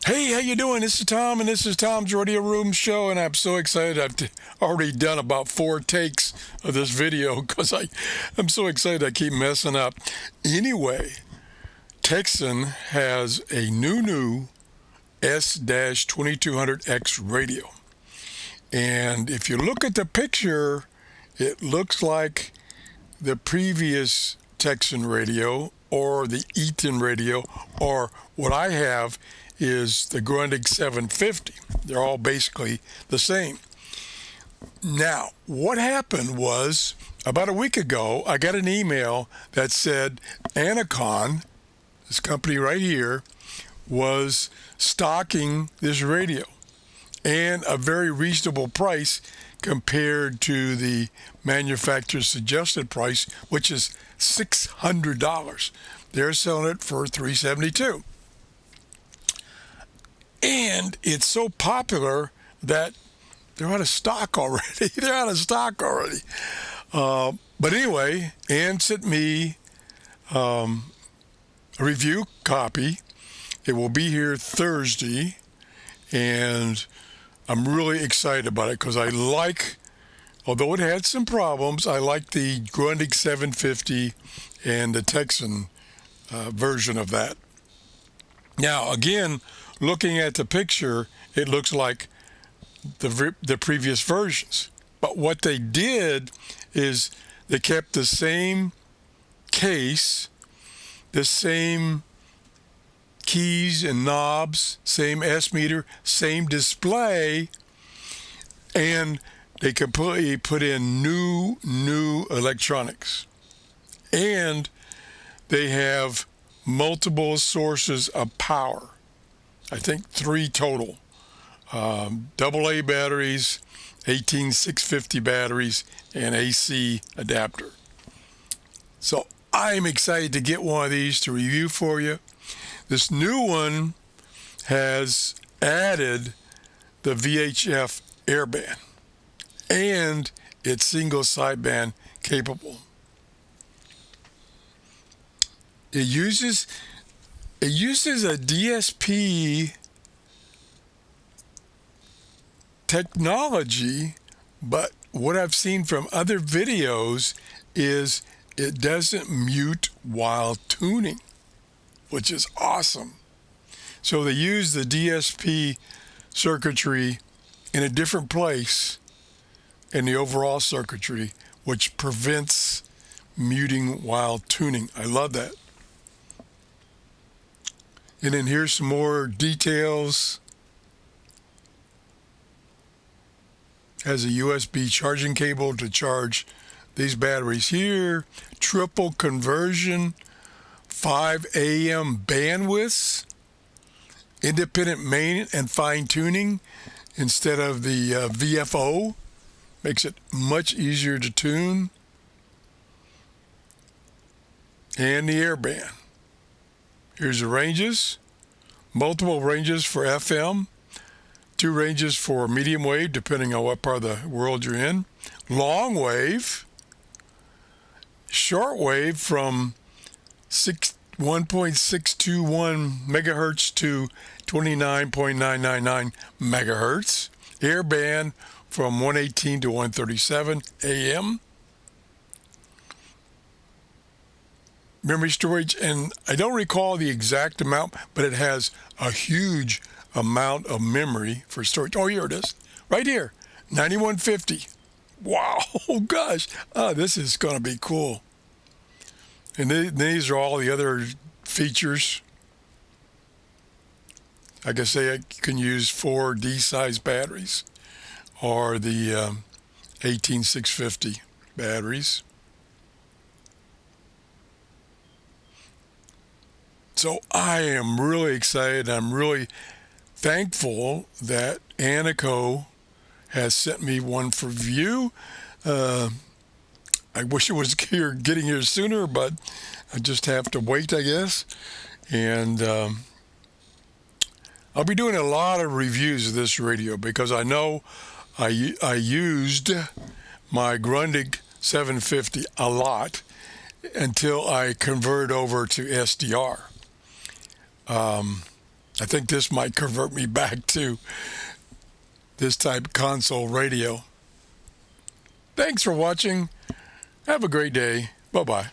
Hey, how you doing? This is Tom, and this is Tom's Radio Room Show, and I'm so excited. Already done about 4 takes of this video because I'm so excited I keep messing up. Anyway, Tecsun has a new S-2200x radio. And if you look at the picture, it looks like the previous Tecsun radio or the Eaton radio, or what I have is the Grundig 750. They're all basically the same. Now, what happened was about a week ago, I got an email that said Anacon, this company right here, was stocking this radio and a very reasonable price compared to the manufacturer's suggested price, which is $600. They're selling it for $372. And it's so popular that they're out of stock already. They're out of stock already. But anyway, Ann sent me a review copy. It will be here Thursday, and I'm really excited about it because although it had some problems, I like the Grundig 750 and the Tecsun version of that. Now, again, looking at the picture, it looks like the previous versions. But what they did is they kept the same case, the same keys and knobs, same S meter, same display, and they completely put in new electronics. And they have multiple sources of power. I think 3 total. AA batteries, 18650 batteries, and AC adapter. So I'm excited to get one of these to review for you. This new one has added the VHF airband, and it's single sideband capable. It uses a DSP technology, but what I've seen from other videos is it doesn't mute while tuning, which is awesome. So they use the DSP circuitry in a different place in the overall circuitry, which prevents muting while tuning. I love that. And then here's some more details. Has a USB charging cable to charge these batteries here. Triple conversion, 5 AM bandwidths, independent main and fine tuning instead of the VFO. Makes it much easier to tune. And the airband. Here's the ranges, multiple ranges for FM, 2 ranges for medium wave, depending on what part of the world you're in, long wave, short wave from 1.621 megahertz to 29.999 megahertz, airband from 118 to 137 AM. Memory storage, and I don't recall the exact amount, but it has a huge amount of memory for storage. Oh, here it is, right here, 9150. Wow, oh gosh, this is going to be cool. And these are all the other features. Like I say, I can use 4 D-size batteries or the 18650 batteries. So I am really excited. I'm really thankful that Anaco has sent me one for review. I wish it was getting here sooner, but I just have to wait, I guess. And I'll be doing a lot of reviews of this radio because I know I used my Grundig 750 a lot until I converted over to SDR. I think this might convert me back to this type of console radio. Thanks for watching. Have a great day. Bye-bye.